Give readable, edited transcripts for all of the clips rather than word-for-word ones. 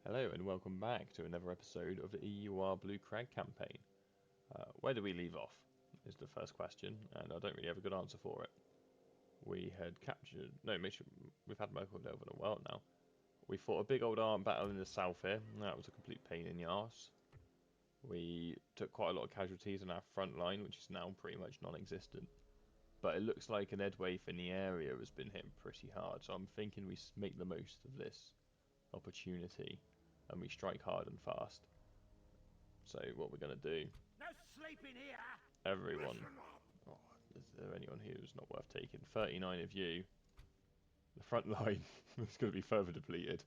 Hello and welcome back to another episode of the EUR Blue Crag campaign. Where do we leave off is the first question, and I don't really have a good answer for it. We had captured... No, we've had Michael Delvin a while now. We fought a big old armed battle in the south here, and that was a complete pain in the arse. We took quite a lot of casualties on our front line, which is now pretty much non-existent. But it looks like Enedwaith in the area has been hit pretty hard, so I'm thinking we make the most of this opportunity and we strike hard and fast. So what we're going to do, no sleeping here. Everyone, is there anyone here who's not worth taking? 39 of you. The front line is going to be further depleted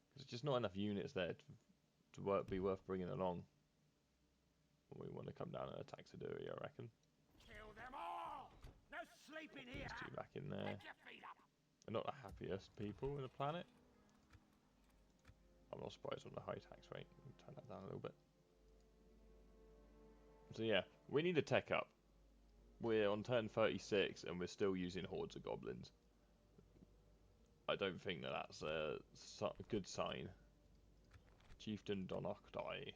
because there's just not enough units there to be worth bringing along. We want to come down and attack Siduri, I reckon. Kill them all. No sleeping here. These two back in there. Get your feet up. They're not the happiest people on the planet. I'm not surprised on the high tax rate. Turn that down a little bit. So yeah, we need to tech up. We're on turn 36 and we're still using hordes of goblins. I don't think that's a good sign. Chieftain Donochdai.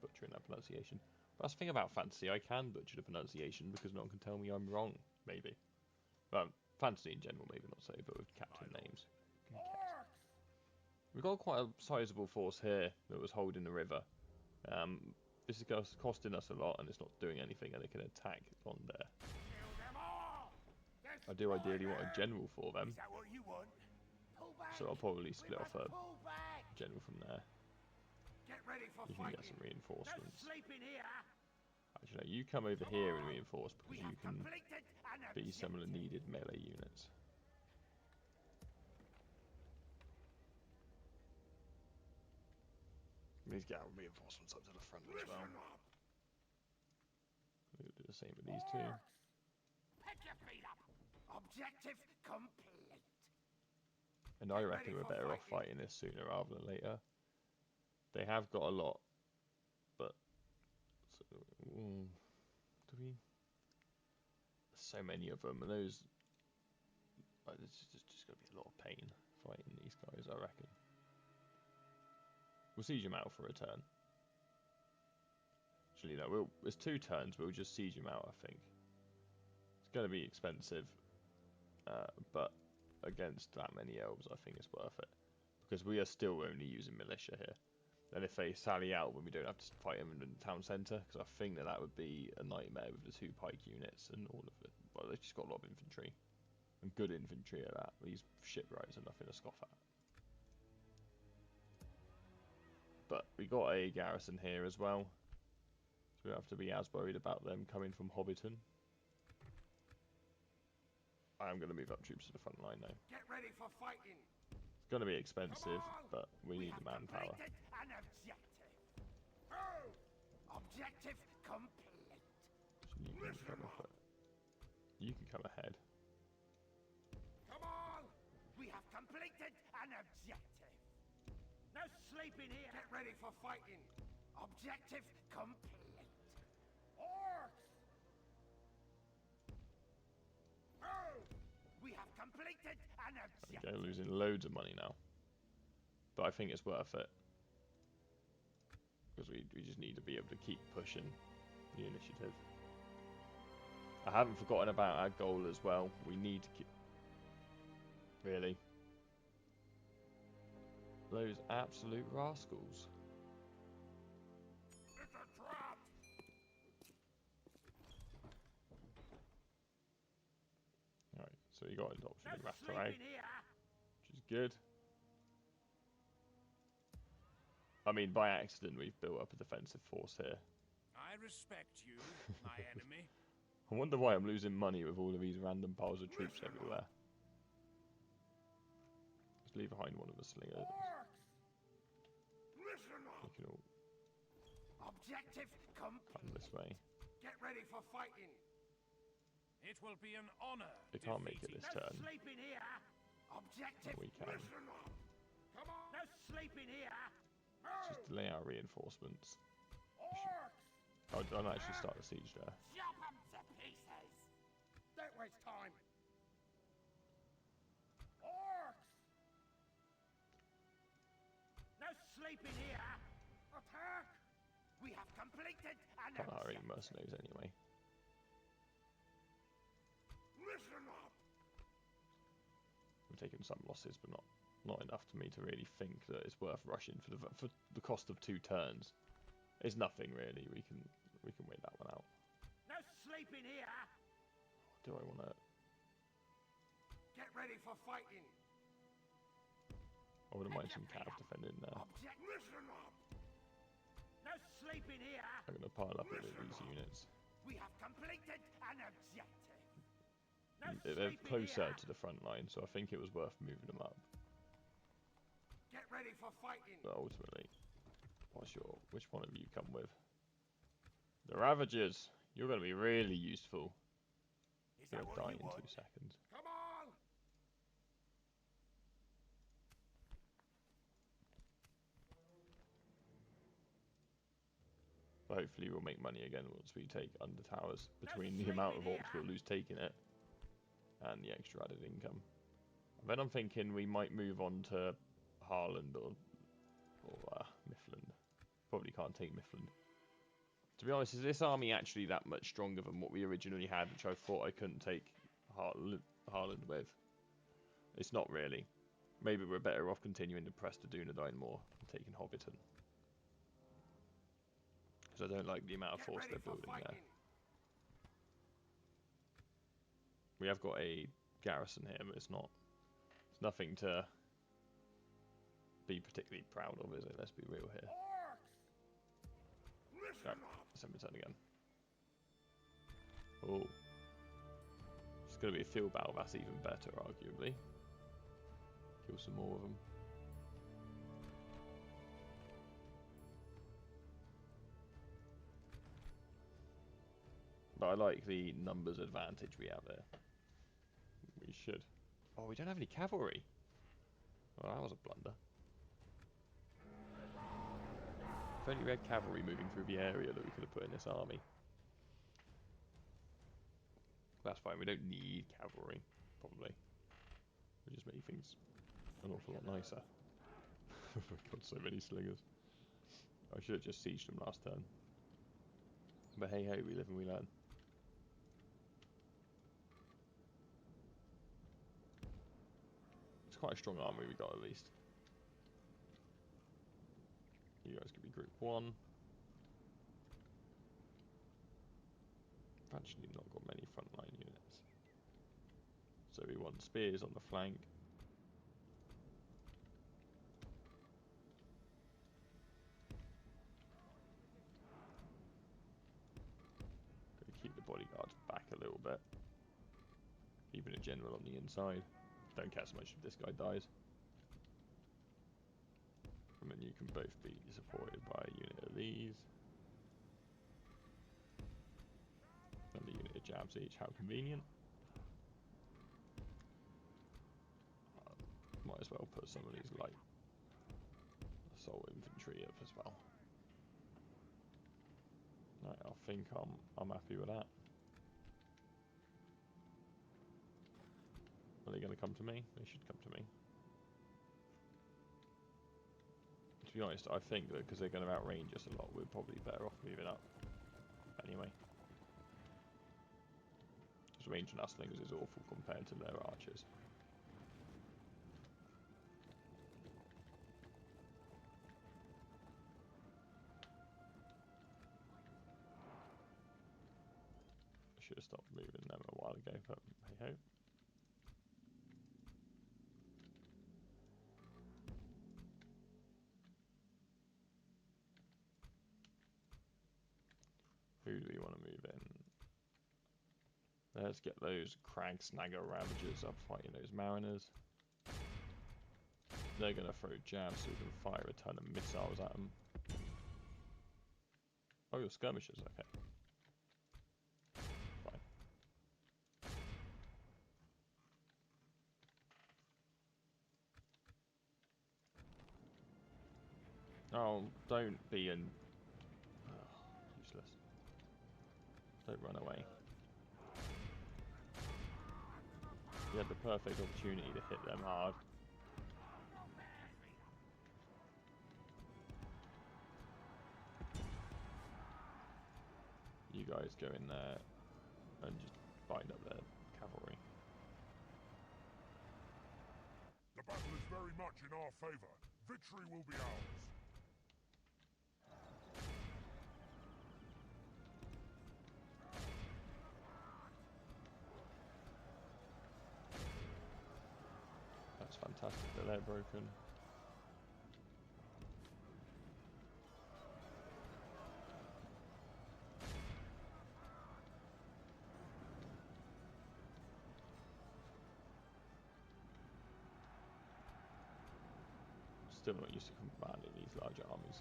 Butchering that pronunciation. But that's the thing about fantasy, I can butcher the pronunciation because no one can tell me I'm wrong, maybe. Well, fantasy in general, maybe not so, but with captain names. We've got quite a sizable force here that was holding the river. This is costing us a lot and it's not doing anything, and they can attack on there. I do ideally want a general for them, so I'll probably split off a general from there. You can get some reinforcements. Actually, no, you come over here and reinforce because you can be some of the needed melee units. We need to get our reinforcements up to the front as well. We'll do the same with these two. Pick your feet up. Objective complete. And I reckon we're better off fighting this sooner rather than later. They have got a lot, but so, do we? There's so many of them, and those. It's just going to be a lot of pain fighting these guys, I reckon. We'll siege them out for a turn. Actually, no, it's 2 turns. We'll just siege them out, I think. It's going to be expensive, but against that many elves, I think it's worth it. Because we are still only using militia here. And if they sally out when we don't have to fight them in the town centre, because I think that would be a nightmare with the 2 pike units and all of it. Well, they've just got a lot of infantry. And good infantry at that. These shipwrights are nothing to scoff at. But we got a garrison here as well, so we don't have to be as worried about them coming from Hobbiton. I am going to move up troops to the front line now. Get ready for fighting. It's going to be expensive, but we need the manpower. An objective. Oh, objective complete. So you can come ahead. Come on, we have completed an objective. No sleeping here. Get ready for fighting. Objective complete. Orcs! Oh! We have completed an objective. They're losing loads of money now. But I think it's worth it. Because we just need to be able to keep pushing the initiative. I haven't forgotten about our goal as well. We need to keep... Really? Those absolute rascals. It's a trap. Alright, so you got adoption of Ratharai, which is good. I mean, by accident, we've built up a defensive force here. I respect you, my enemy. I wonder why I'm losing money with all of these random piles of troops everywhere. Let's leave behind one of the slingers. You can all objective come this way. Get ready for fighting. It will be an honor. They can't make it this turn. Sleeping here. Objective. We can. Come on. No sleeping here. Just delay our reinforcements. Orcs. Oh, don't actually start the siege there. Chop them to pieces. Don't waste time. Orcs. sleep in here. Attack! We have completed an Can't hire any objective. mercenaries anyway. Listen up. We've taken some losses, but not enough to me to really think that it's worth rushing for the cost of 2 turns. It's nothing really. We can wait that one out. No sleep in here. Do I want to? Get ready for fighting. I wouldn't mind some cav defending there. Listen up. No sleep in here. I'm going to pile up with these units. We have completed an objective. No They're sleep in closer here. to the front line, so I think it was worth moving them up. Get ready for fighting. But ultimately, which one of you come with? The Ravagers. You're going to be really useful. Is You're that going to what die you in want? 2 seconds. Come on. But hopefully we'll make money again once we take under towers, between the amount of orcs we'll lose taking it and the extra added income. Then I'm thinking we might move on to Harland or Mifflin. Probably can't take Mifflin. To be honest, is this army actually that much stronger than what we originally had, which I thought I couldn't take Harland with? It's not really. Maybe we're better off continuing to press the Dunedain more and taking Hobbiton. Because I don't like the amount of force they're building there. We have got a garrison here, but it's nothing to be particularly proud of, is it? Let's be real here. Right, send return again. Oh. It's going to be a field battle, that's even better, arguably. Kill some more of them. But I like the numbers advantage we have there. We should. Oh, we don't have any cavalry. Well, that was a blunder. If only we had cavalry moving through the area that we could have put in this army. That's fine, we don't need cavalry, probably. We just make things an awful lot nicer. We've got so many slingers. I should have just sieged them last turn. But hey ho, we live and we learn. It's quite a strong army we got at least. You guys could be group 1. I've actually not got many frontline units. So we want spears on the flank. Gonna keep the bodyguards back a little bit. Even a general on the inside. Don't care so much if this guy dies. And then you can both be supported by a unit of these. And a unit of jabs each, how convenient. Might as well put some of these light assault infantry up as well. Right, I think I'm happy with that. Are they going to come to me? They should come to me. To be honest, I think that because they're going to outrange us a lot, we're probably better off moving up. Anyway. Because range on our slingers is awful compared to their archers. I should have stopped moving them a while ago, but hey ho. Who do we want to move in? Let's get those Crag Snagger Ravagers up fighting those Mariners. They're going to throw jabs so we can fire a ton of missiles at them. Oh, your skirmishers, okay. Fine. Oh, don't be an... Oh, useless. Don't run away. You had the perfect opportunity to hit them hard. guys go in there and just bind up their cavalry. The battle is very much in our favour. Victory will be ours. That's fantastic that they're broken. Still not used to commanding these larger armies.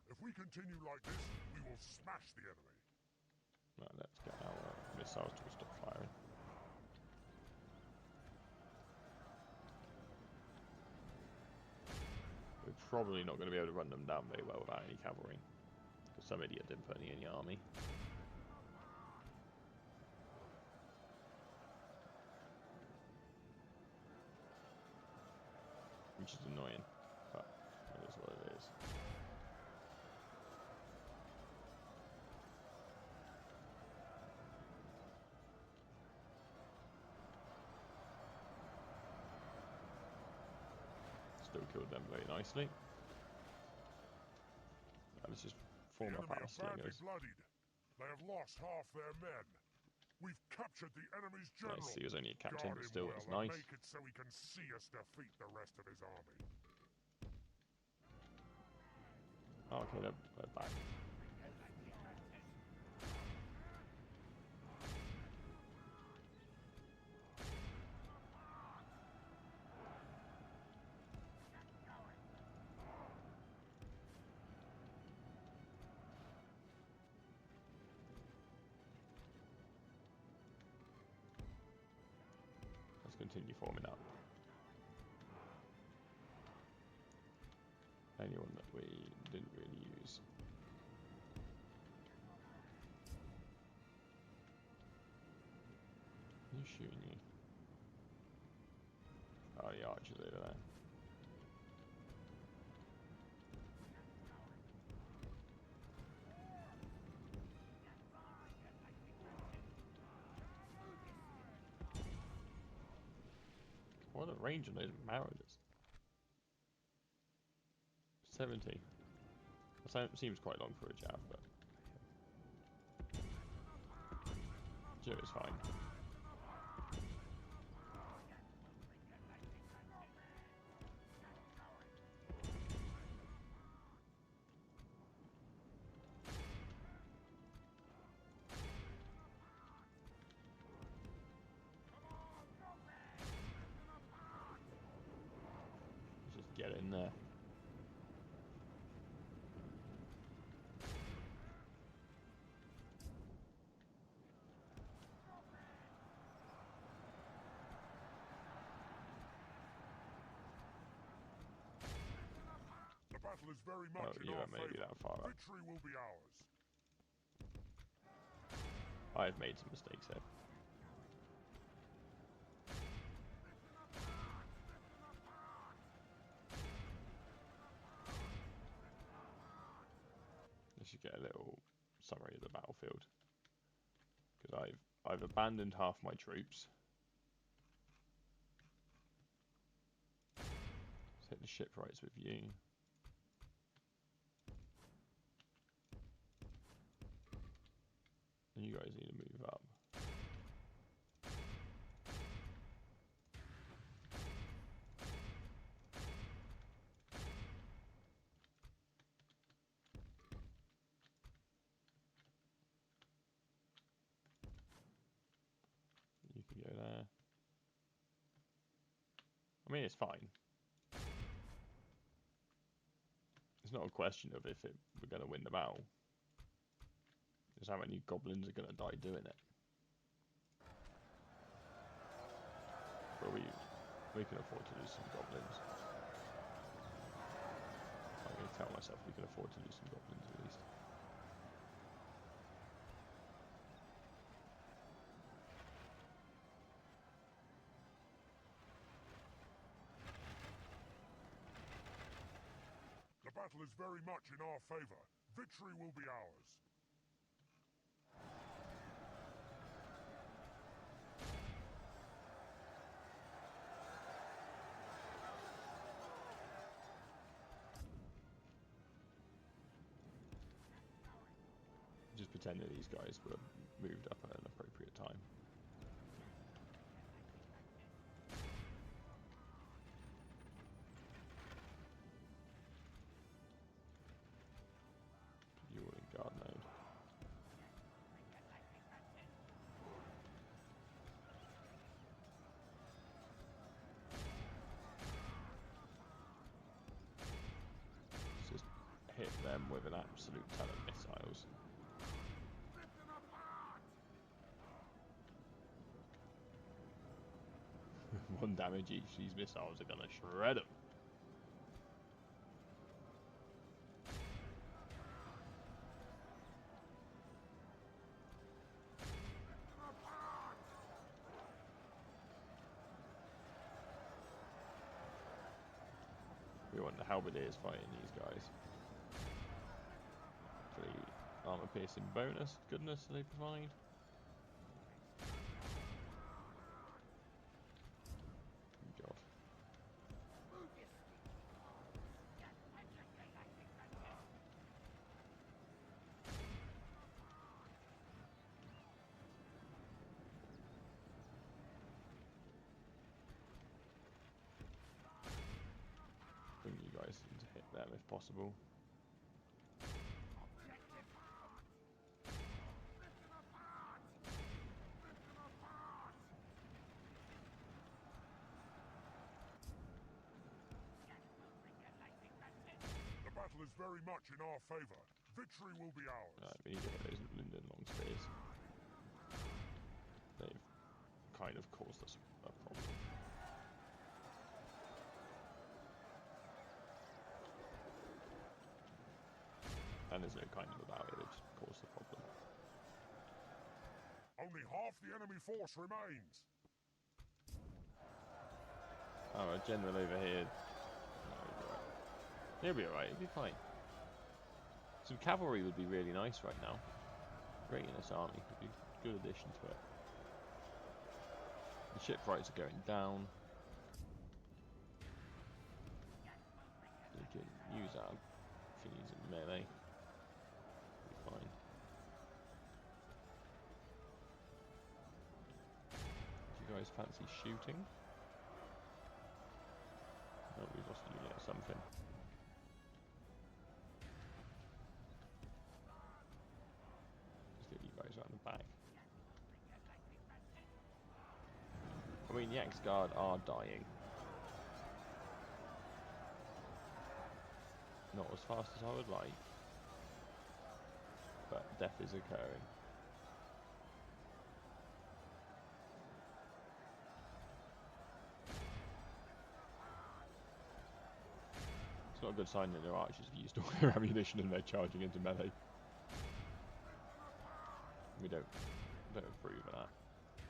If we continue like this, we will smash the enemy. Right, let's get our missiles to stop firing. We're probably not going to be able to run them down very well without any cavalry, because some idiot didn't put any in the army. Which is annoying, but it is what it is. Still killed them very nicely. Now let's just form The up enemy our are badly slingers. bloodied. They have lost half their men. We've captured the enemy's general. Nice, he was only a captain, Guard but him still, well it's and nice. make it so he can see us defeat the rest of his army. Oh, okay, they're back. Let's continue forming up. Anyone that we didn't really use. Who's shooting you? Oh, the archers over there. What a range on those marauders. 70. That seems quite long for a jav, but Joe is fine. Let's just get in there. The battle is very much in you our won't maybe favour. that far up. Victory will be ours. I've made some mistakes here. I should get a little summary of the battlefield, because I've abandoned half my troops. Let's hit the shipwrights with you. And you guys need to move up. You can go there. I mean, it's fine. It's not a question of if we're going to win the battle. It's how many goblins are going to die doing it. But we can afford to lose some goblins. I'm going to tell myself we can afford to lose some goblins at least. battle is very much in our favor. Victory will be ours. Just pretend that these guys were moved up at an appropriate time. You all in guard mode. Let's just hit them with an absolute ton of missiles. One damage each. These missiles are gonna shred them. We want the halberdiers fighting these guys. For the armor piercing bonus goodness they provide. God. Bring you guys in to hit them if possible. The battle is very much in our favor. Victory will be ours. Right, we need to hit those Lindon long spears. They've kind of caused us a problem. And there's no kind of about it, it just caused the problem. Only half the enemy force remains. Oh, a general over here. No, he'll be alright, he'll be fine. Some cavalry would be really nice right now. Great in this army, would be a good addition to it. The shipwrights are going down. We can use our thingies in melee. Be fine. Do you guys fancy shooting? Oh, we lost a unit or something. Just get you guys around the back. I mean, the X-Guard are dying. Not as fast as I would like. But death is occurring. It's not a good sign that their archers have used all their ammunition and they're charging into melee. We don't approve of that.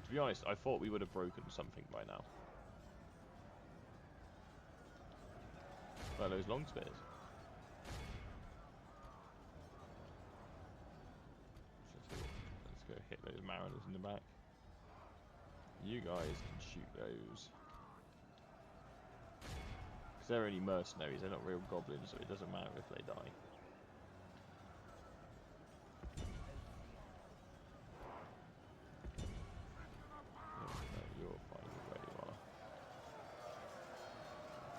To be honest, I thought we would have broken something by now. Well, those long spears. Let's go hit those mariners in the back. You guys can shoot those. Because they're only mercenaries, they're not real goblins, so it doesn't matter if they die. You're fine with where you are.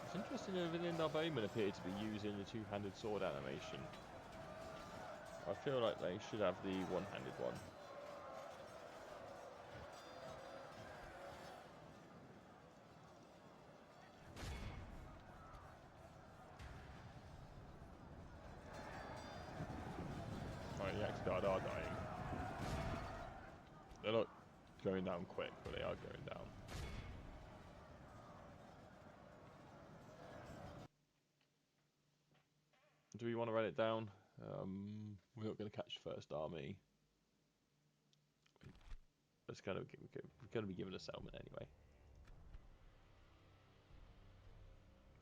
It's interesting that the bowmen appear to be using the two-handed sword animation. I feel like they should have the one-handed one. The X-Guard are dying. They're not going down quick, but they are going down. Do we want to run it down? We're not going to catch first army. It's going to be given a settlement anyway.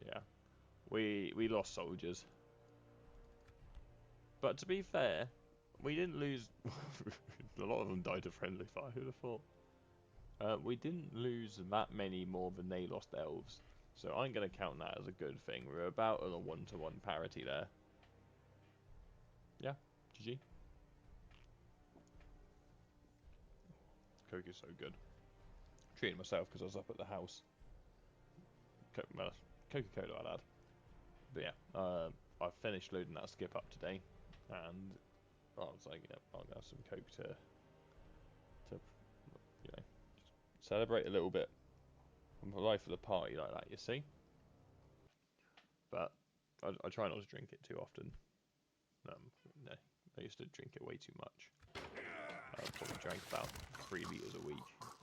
Yeah, we lost soldiers. But to be fair, we didn't lose. A lot of them died to friendly fire. Who'd have thought? We didn't lose that many more than they lost elves, so I'm going to count that as a good thing. We're about on a 1-to-1 parity there. Yeah, GG. Coke is so good. Treating myself because I was up at the house. Coca-Cola, I'd add. But yeah, I finished loading that skip up today, and I was like, yeah, I'll have some Coke to you know, celebrate a little bit. I'm the life of the party like that, you see. But I try not to drink it too often. No, I used to drink it way too much. I probably drank about 3 litres a week,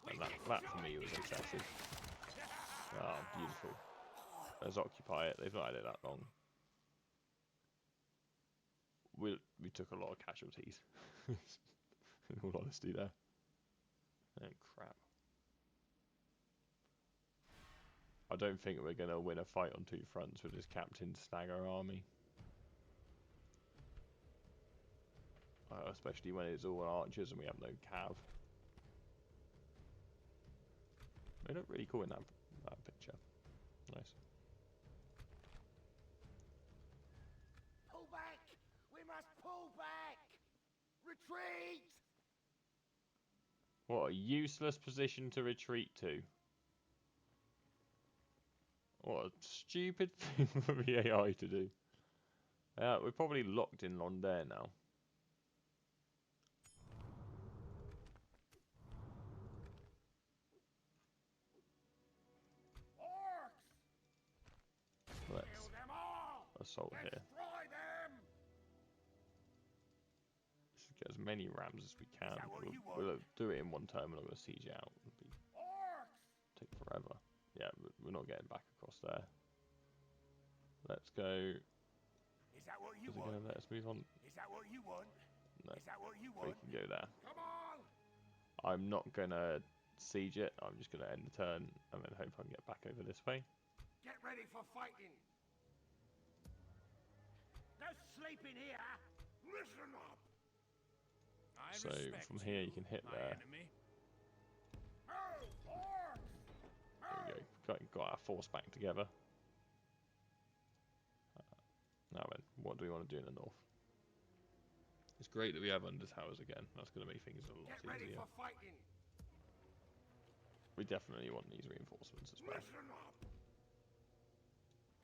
and that for me was excessive. Oh, beautiful. Let's occupy it. They've not had it that long. We took a lot of casualties. In all honesty, there. Oh crap. I don't think we're going to win a fight on 2 fronts with this Captain Stagger army. Especially when it's all archers and we have no cav. They look really cool in that picture. Nice. Pull back! We must pull back! Retreat! What a useless position to retreat to. What a stupid thing for the AI to do. We're probably locked in Lindon now. Let's assault here. Let's get as many rams as we can. We'll do it in one turn. We're not going to siege it out. It'll take forever. Yeah, we're not getting back across there. Let's go. Is that what you want? Is it going to let us move on? Is that what you want? No. Is that what you want? We can go there. Come on! I'm not going to siege it. I'm just going to end the turn and then hope I can get back over this way. Get ready for fighting. No sleeping here. Listen up. So from here you can hit there. There we go. Got our force back together. Now then, what do we want to do in the north? It's great that we have under towers again. That's going to make things a lot easier. We definitely want these reinforcements as well.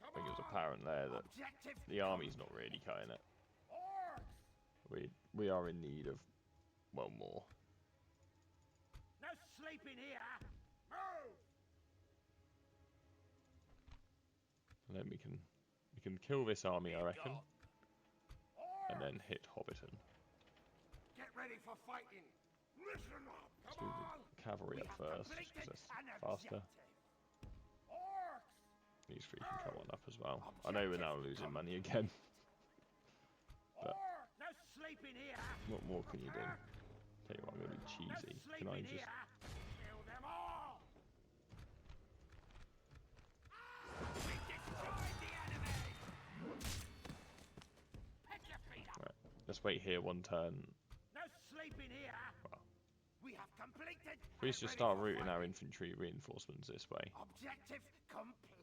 I think it was apparent there that the army's not really cutting it. We are in need of, well, more. No sleeping here. Move. And then we can kill this army, I reckon, and then hit Hobbiton. Get ready for fighting. Listen up. Let's move the cavalry up first, just because it's faster. These 3 can come on up as well. I know we're now losing money again. But what more can you do? Tell you what, I'm going to be cheesy. Can I just... Right, let's wait here 1 turn. Well, we should start routing our infantry reinforcements this way. Objective complete.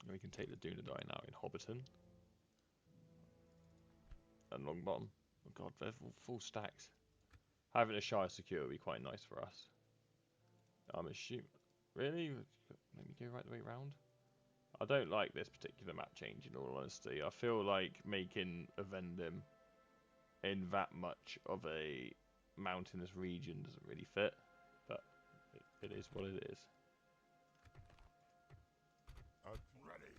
And we can take the Dunedain now in Hobbiton. And Longbottom. Oh god, they're full stacks. Having a Shire secure would be quite nice for us. I'm assuming... Really? Let me go right the way round? I don't like this particular map change, in all honesty. I feel like making a Vendham in that much of a mountainous region doesn't really fit. But it is what it is. Ready.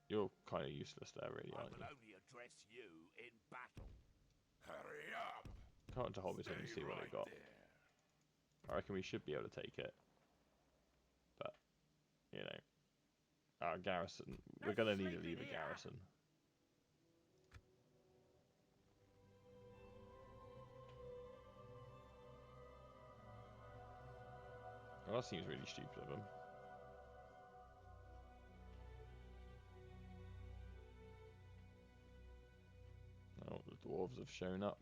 You're kind of useless there, really, aren't you? I will only address you in battle. Hurry up. Come on to Hobbiton and see what they got. I reckon we should be able to take it. But, you know, our garrison, we're going to need to leave a garrison. Well, that seems really stupid of them. dwarves have shown up.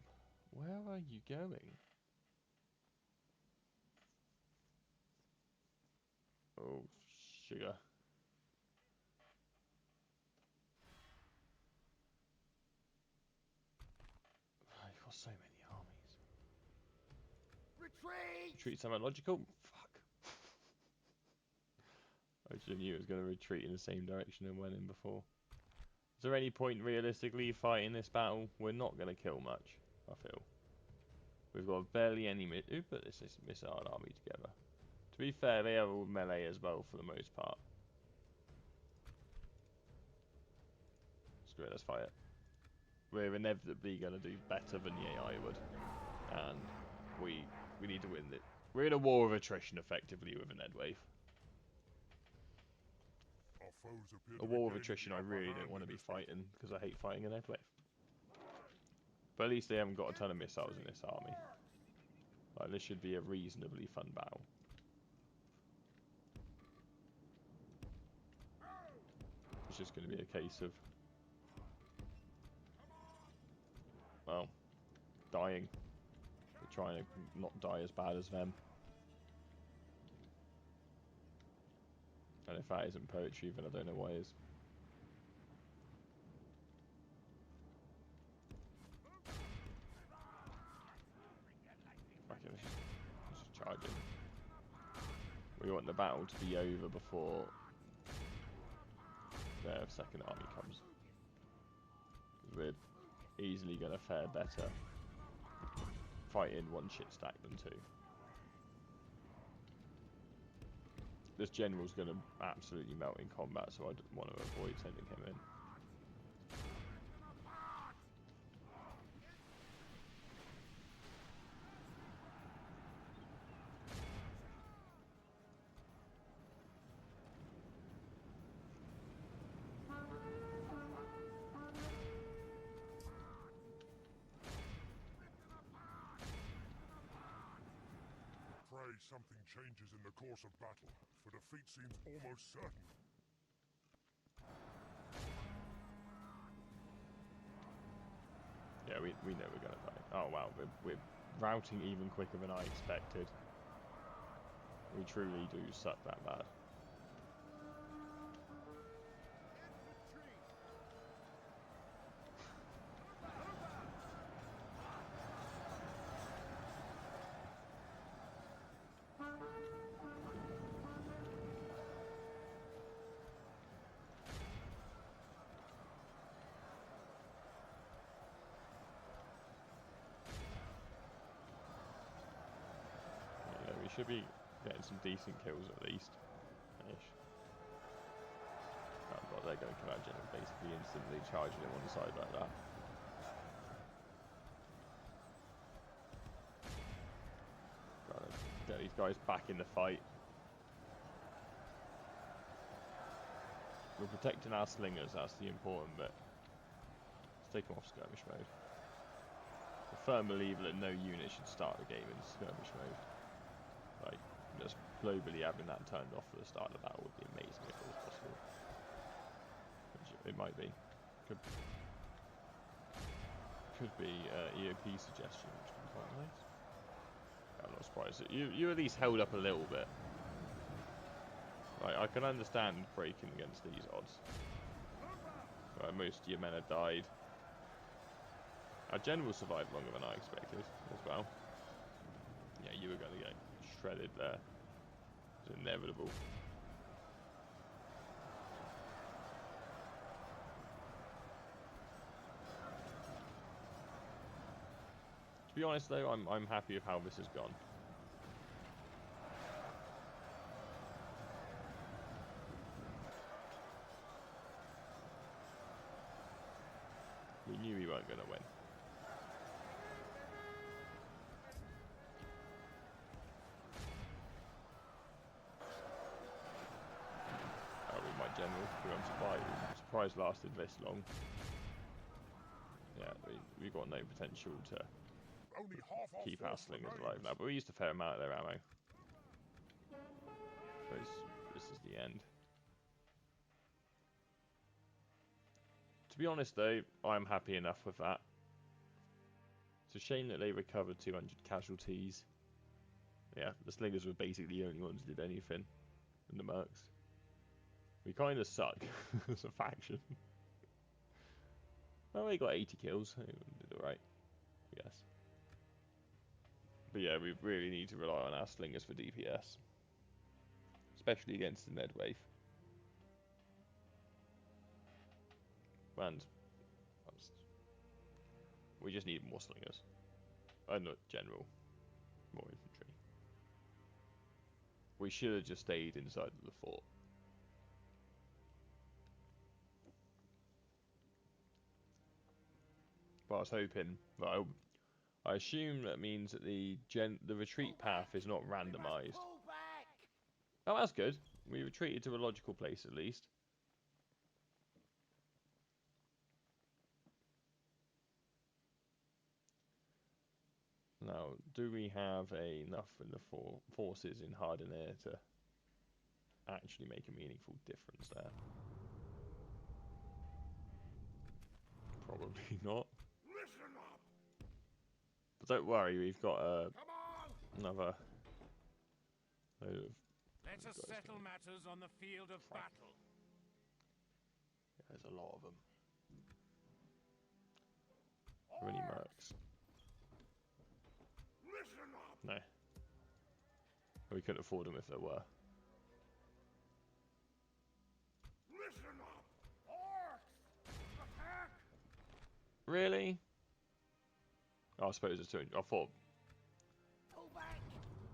Where are you going? Oh, sugar. You've got so many armies. Retreat! Retreat somewhere logical? Fuck. I just knew it was going to retreat in the same direction it went in before. Is there any point realistically fighting this battle? We're not going to kill much, I feel. We've got barely any who put this missile army together? To be fair, they are all melee as well for the most part. Screw it, let's fight it. We're inevitably going to do better than the AI would. And we need to win it. We're in a war of attrition effectively with Enedwaith. Our foes appear A to be war of gaining attrition the I upper really hand don't want in to be this battle. fighting because I hate fighting Enedwaith. But at least they haven't got a ton of missiles in this army. Like, this should be a reasonably fun battle. It's just going to be a case of, well, dying. We're trying to not die as bad as them. And if that isn't poetry, then I don't know what is. Okay, let's just charge in. We want the battle to be over before their second army comes. We're easily going to fare better fighting one shit stack than two. This general's going to absolutely melt in combat, so I want to avoid sending him in. Pray something changes in the course of battle, for defeat seems almost certain. Yeah, we know we're going to die. Oh wow, we're routing even quicker than I expected. We truly do suck that bad. Yeah, we should be getting some decent kills at least. Ish. Oh god, they're going to come out and basically instantly charging him on the side like that. Gotta get these guys back in the fight. We're protecting our slingers, that's the important bit. Let's take them off skirmish mode. I'm a firm believer that no unit should start the game in skirmish mode. Like, just globally having that turned off at the start of the battle would be amazing if it was possible. Which it might be. Could be EOP suggestion, which would be quite nice. I'm not surprised. You at least held up a little bit. Right, I can understand breaking against these odds. Right, most of your men have died. Our general survived longer than I expected as well. Yeah, you were going to get shredded there. It's inevitable. To be honest though, I'm happy with how this has gone. We knew we weren't going to win. With my general, who I'm surprised lasted this long. Yeah, we got no potential to Only half our keep our force slingers remains. alive now, but we used a fair amount of their ammo. Suppose this is the end. To be honest though, I'm happy enough with that. It's a shame that they recovered 200 casualties. Yeah, the slingers were basically the only ones who did anything. And the mercs. We kind of suck as a faction. Well, they got 80 kills. They did alright, I guess. But yeah, we really need to rely on our slingers for DPS. Especially against the Enedwaith. And we just need more slingers. Not general. More infantry. We should have just stayed inside of the fort. But I was hoping, well, I assume that means that the retreat path is not randomized. Oh, that's good. We retreated to a logical place at least. Now, do we have enough in the forces in Hardener to actually make a meaningful difference there? Probably not. But don't worry, we've got another load of... Let us settle matters on the field of battle. Yeah, there's a lot of them. How many mercs? No. We couldn't afford them if there were. Listen up! Orcs! Attack! Really? Oh, I suppose it's 200. I thought... Pull back!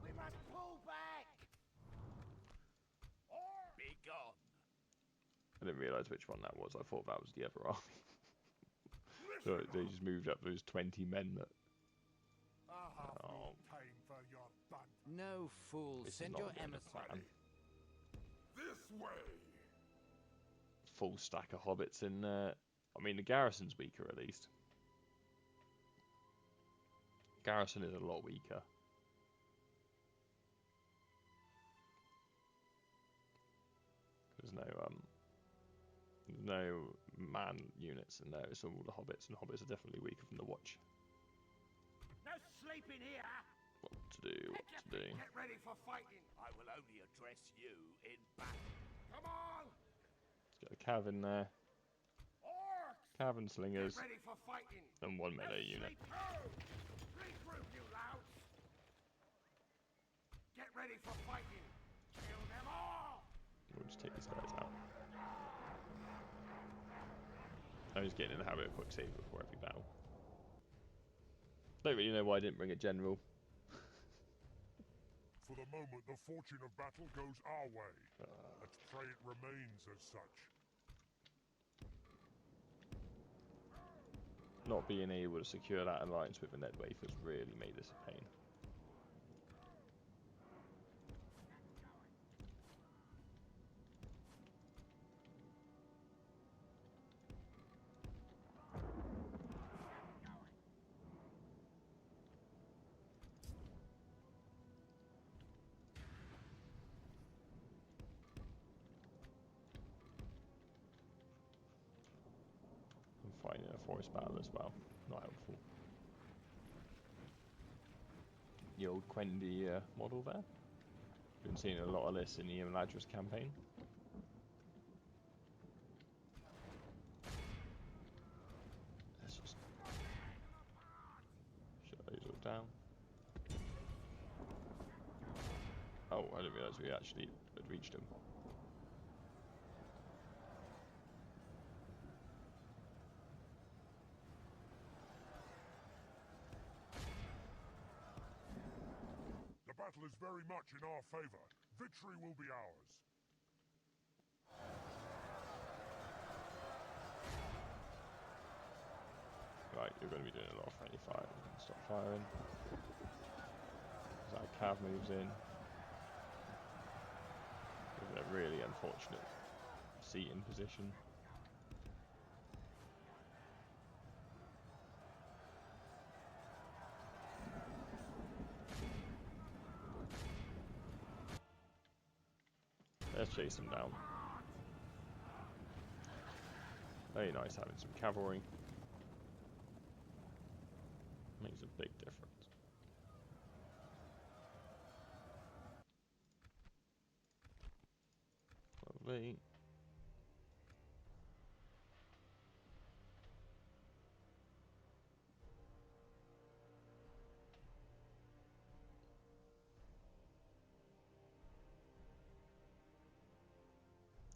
We must pull back! Orcs! Be gone. I didn't realise which one that was. I thought that was the other army. So they just moved up those 20 men that... Oh. No fool, send your emissary. This way. Full stack of hobbits in there. I mean, the garrison's weaker at least. Garrison is a lot weaker. There's no man units in there. It's all the hobbits, and hobbits are definitely weaker from the watch. No sleeping here! What to do? What to do? Get ready for fighting! I will only address you in battle. Come on! Let's get a cav in there. Orcs! Cav and slingers, Get ready for fighting! and one melee unit. Regroup, you louts! Get ready for fighting! Kill them all! We'll just take these guys out. I'm just getting in the habit of quick save before every battle. Don't really know why I didn't bring a general. For the moment, the fortune of battle goes our way. Let's pray it remains as such. Not being able to secure that alliance with Enedwaith has really made this a pain. Fighting a forest battle as well, not helpful. The old Quendi model there. Been seeing a lot of this in the Eladris campaign. Let's just shut those all down. Oh, I didn't realise we actually had reached them. The battle is very much in our favor. Victory will be ours. Right, you're going to be doing a lot of friendly fire. Stop firing. As our cav moves in. Given a really unfortunate seating position. Let's chase them down. Very nice having some cavalry. Makes a Big difference. Lovely.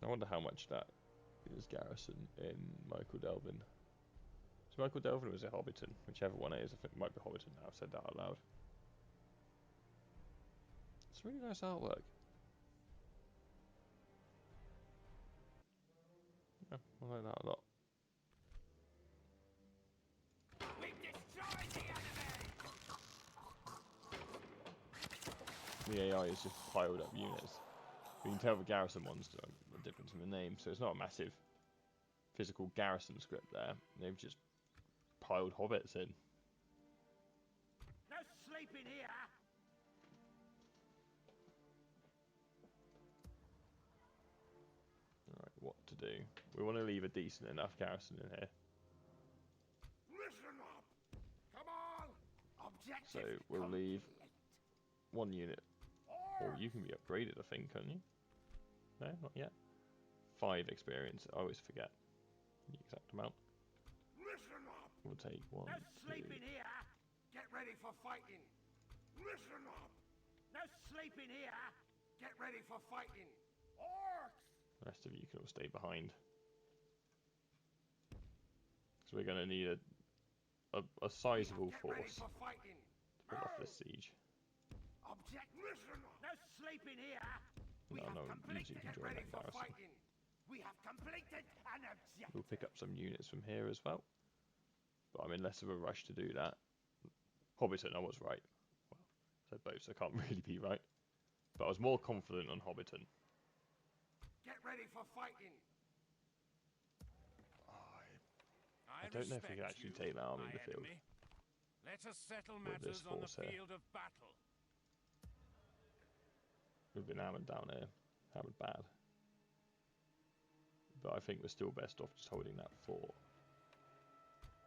I wonder how much that is garrison in Michael Delvin. Is Michael Delvin or is it Hobbiton? Whichever one it is, I think it might be Hobbiton now. I've said that out loud. It's really nice artwork. Yeah, I like that a lot. We've destroyed the enemy! The AI is just piled up units. You can tell the garrison ones are the difference in the name, so it's not a massive physical garrison script there. They've just piled hobbits in. No sleeping here! Alright, what to do? We want to leave a decent enough garrison in here. Listen up! Come on! Objective So we'll leave complete. one unit. Or you can be upgraded, I think, can't you? No, not yet. 5 experience. I always forget the exact amount. Listen up! We'll take 1, No 2. sleeping here! Get ready for fighting! Listen up! No sleeping here! Get ready for fighting! Orcs! The rest of you can all stay behind. So we're going to need a sizable force to pull off this siege. Listen up! No sleeping here! No, you can join that garrison. We have completed an objective. We'll pick up some units from here as well. But I'm in less of a rush to do that. Hobbiton, I was right. Well, so both, so I can't really be right. But I was more confident on Hobbiton. Get ready for fighting. I don't know if we can actually take that army in the field. Let us settle With this matters on the force here. field of battle. We've been hammered down here. Hammered bad. But I think we're still best off just holding that fort.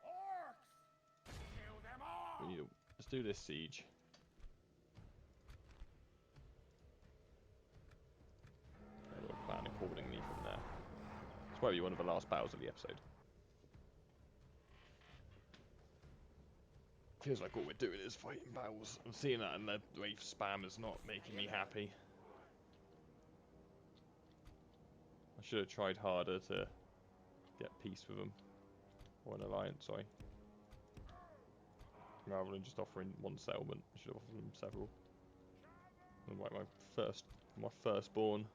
Orcs! Kill them all! Let's do this siege. And we'll plan accordingly from there. This might be one of the last battles of the episode. Feels like all we're doing is fighting battles. I'm seeing that, and the wave spam is not making me happy. I should have tried harder to get peace with them. Or an alliance, sorry. Rather than just offering one settlement, I should have offered them several. And like my firstborn,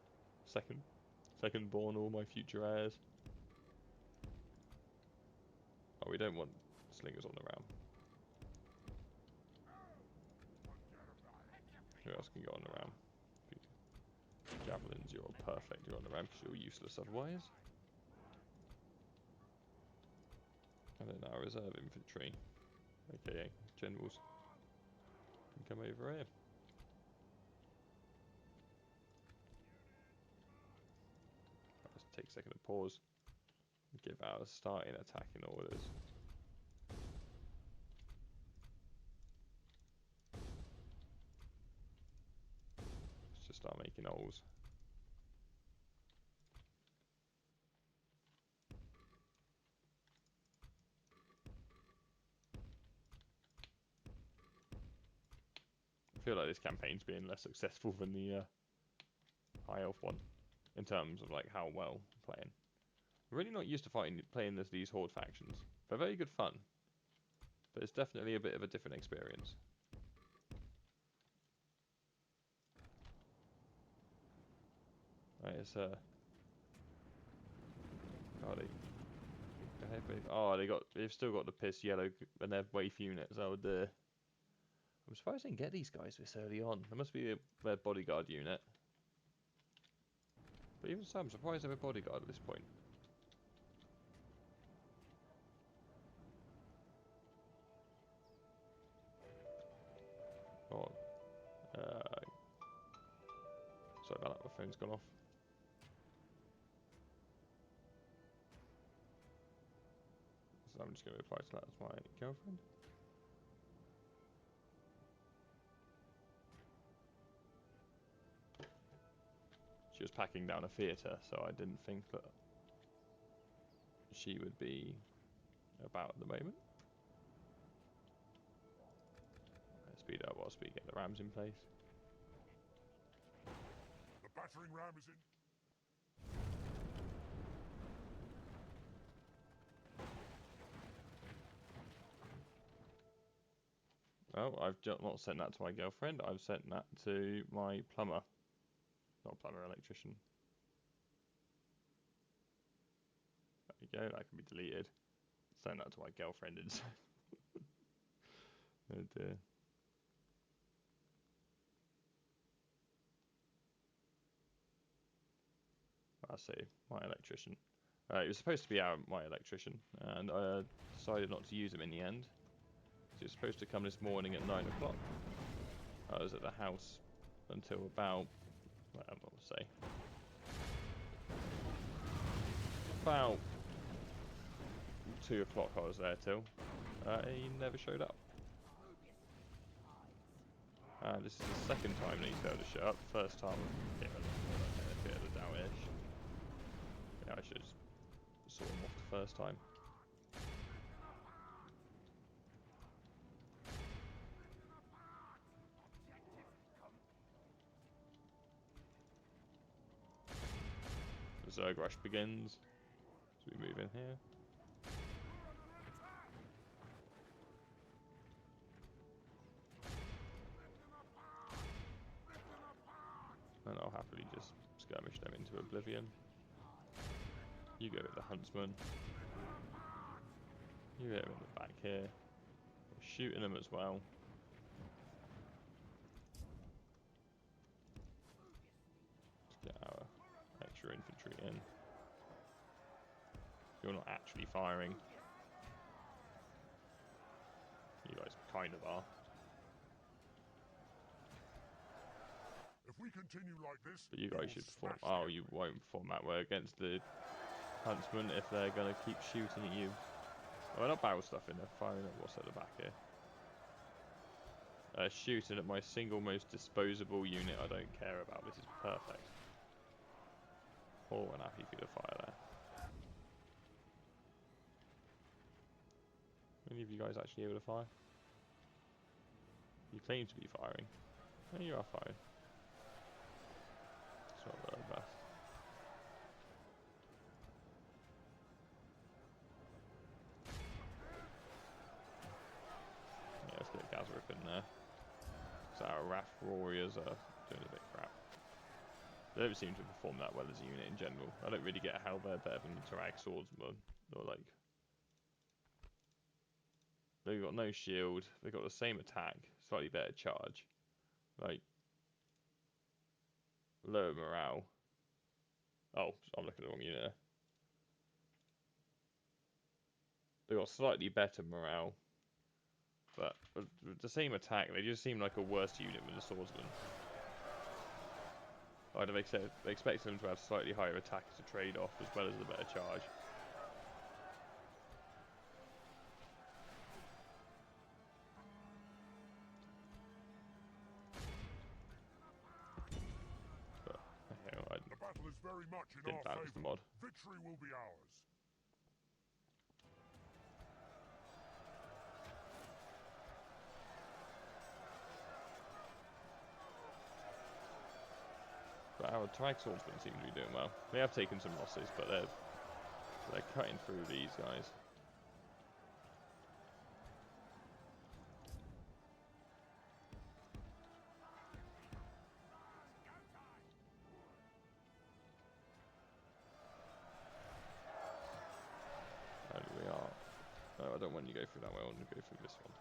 secondborn, all my future heirs. Oh, we don't want slingers on the ram. Who else can go on the ram? Javelins, you're perfect. You're on the ram because you're useless otherwise. And then our reserve infantry, aka generals, can come over here. Let's take a second to pause and give our starting attacking orders. Let's just start making holes. I feel like this campaign's being less successful than the high elf one in terms of like how well I'm playing. I'm really not used to playing these horde factions. They're very good fun, but it's definitely a bit of a different experience. Right, it's they've still got the piss yellow and their waif units. Oh dear. I'm surprised I didn't get these guys this early on. There must be their bodyguard unit. But even so, I'm surprised they're a bodyguard at this point. Oh. Sorry about that, my phone's gone off. So I'm just going to reply to that as my girlfriend. was packing down a theatre, so I didn't think that she would be about at the moment. Speed up whilst we get the rams in place. The battering ram is in. Well, I've not sent that to my girlfriend. I've sent that to my plumber. Not plumber, electrician. There you go, that can be deleted. Send that to my girlfriend instead. Oh dear. I see, my electrician. It was supposed to be my electrician, and I decided not to use him in the end. So he was supposed to come this morning at 9 o'clock. I was at the house until about, well, I'm not going to say, about 2 o'clock I was there till. He never showed up. This is the second time that he's failed to show up. First time, a bit of a doubt-ish. Yeah, I should just sort him off the first time. The Zerg rush begins. So we move in here. And I'll happily just skirmish them into oblivion. You go with the huntsman. You get him in the back here. We're shooting them as well. Let's get our extra infantry in. You're not actually firing. You guys kind of are. If we continue like this, but you guys should perform. Oh, you won't perform that way against the huntsmen if they're going to keep shooting at you. Oh, they're not barrel stuffing, they're firing at what's at the back here. Shooting at my single most disposable unit I don't care about. This is perfect. Oh, and happy for you to fire there. Any of you guys actually able to fire? You claim to be firing. No, you are firing. It's not very best. Yeah, let's get Gazrip in there. So our Wrath Warriors are doing a bit crap. They don't seem to perform that well as a unit in general. I don't really get how they're better than the Tarag Swordsman. Or like, they've got no shield. They've got the same attack, slightly better charge. Like, lower morale. Oh, I'm looking at the wrong unit there. They've got slightly better morale. But with the same attack, they just seem like a worse unit than the Swordsman. I'd have expected them to have slightly higher attack as a trade-off, as well as the better charge. But, okay, well, the battle is very much in didn't balance the mod. Victory will be ours. But our Tarag Swordsmen seem to be doing well. They have taken some losses, but they're cutting through these guys. And we are. No, I don't want you to go through that way. I want to go through this one.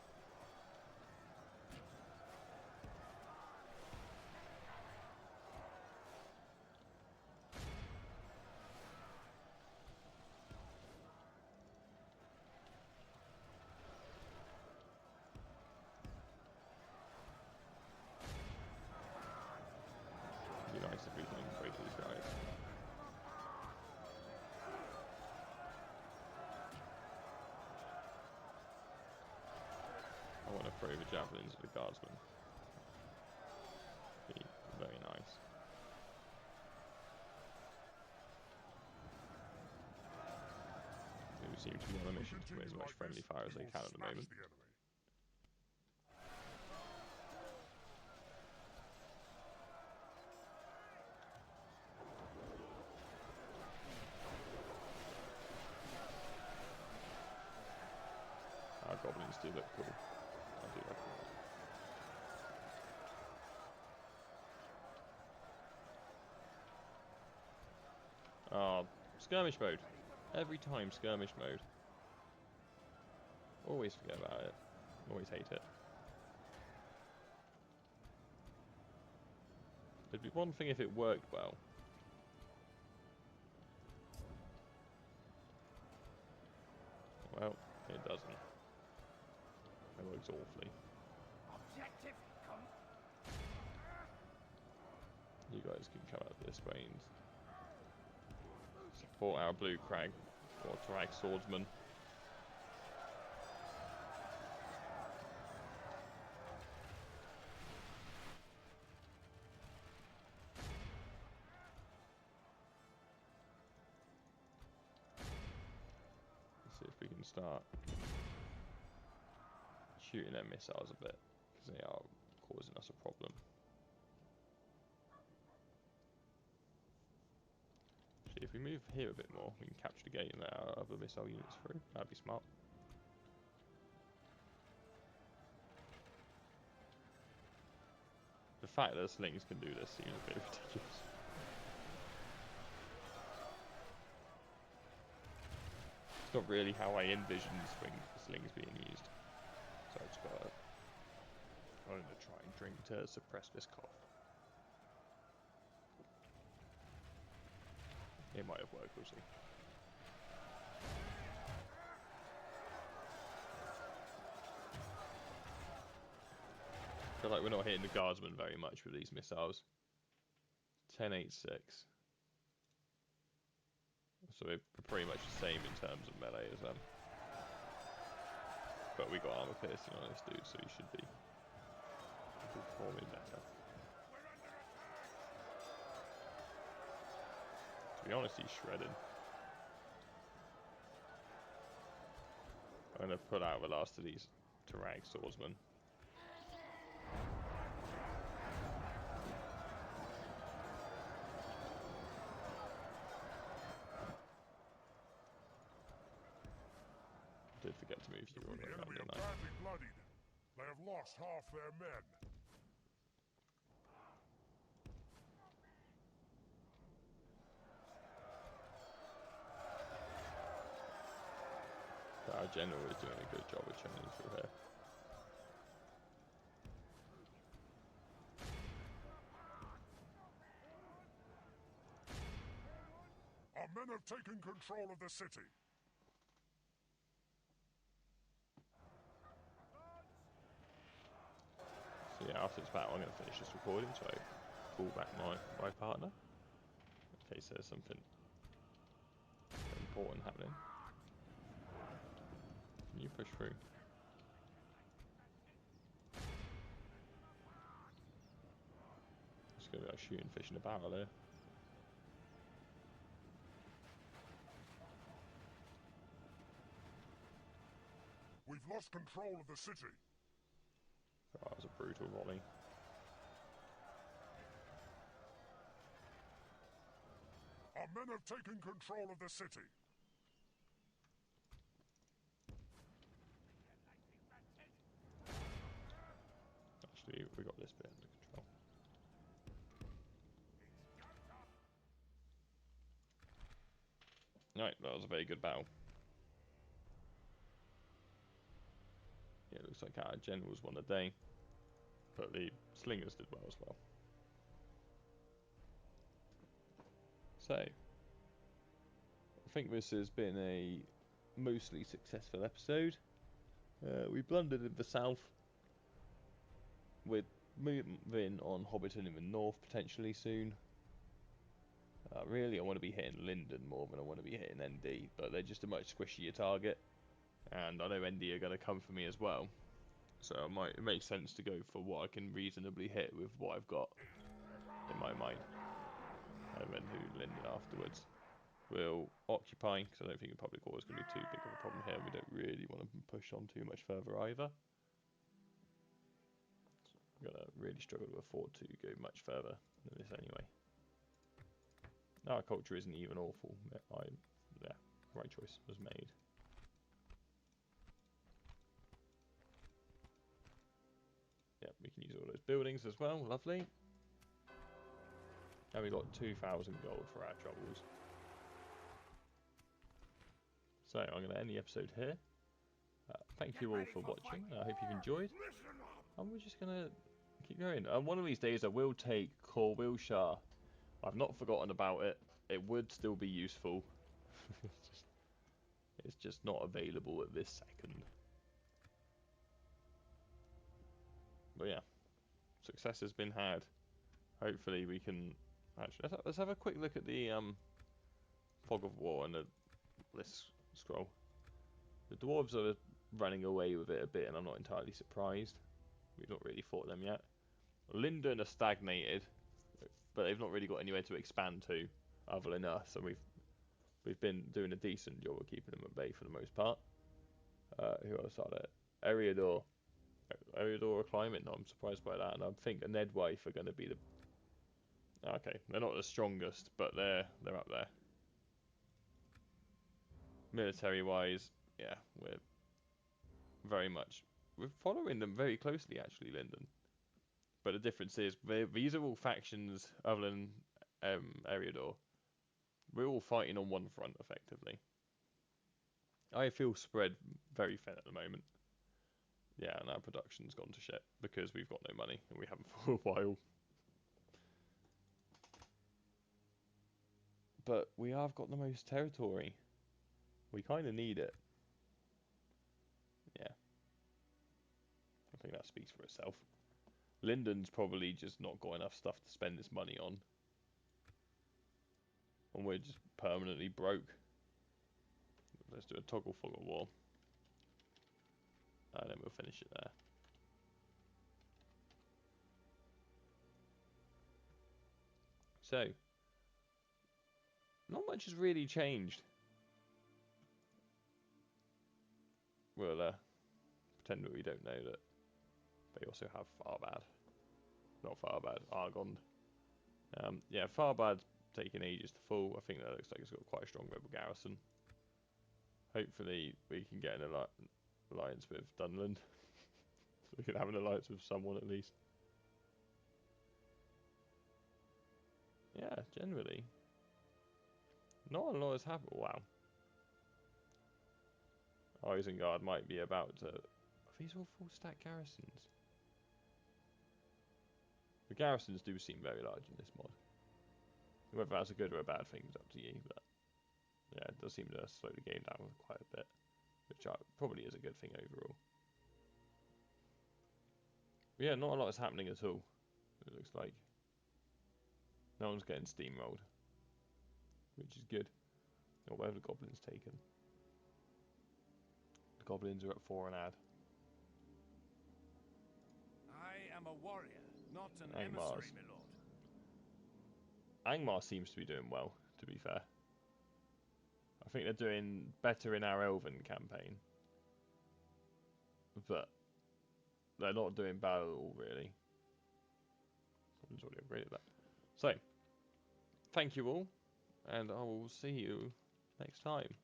Throw the javelins at the guardsmen. Be very nice. seem to be on a mission to commit as much friendly fire as they can at the moment. Our goblins do look cool. I do recognise them. Oh, skirmish mode. Every time skirmish mode. Always forget about it. Always hate it. It'd be one thing if it worked well. Well, it doesn't. It works awfully. Objective You guys can come up this way and support our blue crag or drag swordsman. Let's see if we can start shooting their missiles a bit, because they are causing us a problem. Actually, if we move here a bit more, we can capture the gate and let our other missile units through. That'd be smart. The fact that slings can do this seems a bit ridiculous. It's not really how I envisioned slings being used. So I just gotta... I'm gonna try and drink to suppress this cough. It might have worked, we'll see. I feel like we're not hitting the guardsmen very much with these missiles. 10-8-6. So we're pretty much the same in terms of melee as them. But we got armor piercing on this dude, so he should be performing better. To be honest, he's shredded. I'm going to put out the last of these Tarag swordsmen. Did forget to move you all The the way enemy down, are didn't I? badly bloodied. They have lost half their men. But our general is doing a good job of churning through here. Our men have taken control of the city. So yeah, after this battle, I'm going to finish this recording, so I call back my partner in case there's something important happening. Can you push through? Just gonna be like shooting fish in a barrel there. We've lost control of the city. Oh, that was a brutal volley. Our men have taken control of the city. Actually, we got this bit under control. Right, that was a very good battle. Yeah, it looks like our generals won the day, but the slingers did well as well. So, I think this has been a mostly successful episode. We blundered in the south. We're moving on Hobbiton in the north potentially soon. Really, I want to be hitting Lindon more than I want to be hitting ND, but they're just a much squishier target. And I know ND are going to come for me as well. So it makes sense to go for what I can reasonably hit with what I've got in my mind. And then do Lindon afterwards. we'll occupy, because I don't think the public war is going to be too big of a problem here, and we don't really want to push on too much further either. We're going to really struggle to afford to go much further than this anyway. Our culture isn't even awful. Yeah, right choice was made. Yeah, we can use all those buildings as well. Lovely. And we got 2,000 gold for our troubles. So I'm going to end the episode here. Thank you all for watching. I hope you've enjoyed. And we're just going to keep going. One of these days I will take Wilshire. I've not forgotten about it. It would still be useful. It's just not available at this second. But yeah, success has been had. Hopefully we can... Actually, let's have a quick look at the Fog of War and this scroll. The dwarves are running away with it a bit, and I'm not entirely surprised. We've not really fought them yet. Lindon are stagnated, but they've not really got anywhere to expand to other than us, and we've been doing a decent job of keeping them at bay for the most part. Who else are there? Eriador are climbing. No, I'm surprised by that, and I think Enedwaith are going to be the... Okay, they're not the strongest, but they're up there. Military-wise, yeah, we're following them very closely, actually, Lindon. But the difference is, these are all factions other than Eriador. We're all fighting on one front, effectively. I feel spread very thin at the moment. Yeah, and our production's gone to shit because we've got no money, and we haven't for a while. But we have got the most territory. We kind of need it. Yeah. I think that speaks for itself. Lindon's probably just not got enough stuff to spend this money on. And we're just permanently broke. Let's do a toggle Fog of War. And then we'll finish it there. So, not much has really changed. We'll pretend that we don't know that they also have Farbad. Not Farbad, Argond. Yeah, Farbad's taking ages to fall. I think that looks like it's got quite a strong rebel garrison. Hopefully we can get an alliance with Dunland. So we can have an alliance with someone at least. Yeah, generally. Not a lot has happened. Wow. Isengard might be about to... Are these all full stack garrisons? The garrisons do seem very large in this mod. Whether that's a good or a bad thing is up to you, but yeah, it does seem to slow the game down quite a bit, which probably is a good thing overall. But yeah, not a lot is happening at all, it looks like. No one's getting steamrolled, which is good. Or where have the goblins taken? The goblins are at 4 and add. I am a warrior, not an Angmars. emissary, my lord. Angmar seems to be doing well, to be fair. I think they're doing better in our Elven campaign. But they're not doing bad at all, really. Someone's already upgraded that. So, thank you all, and I will see you next time.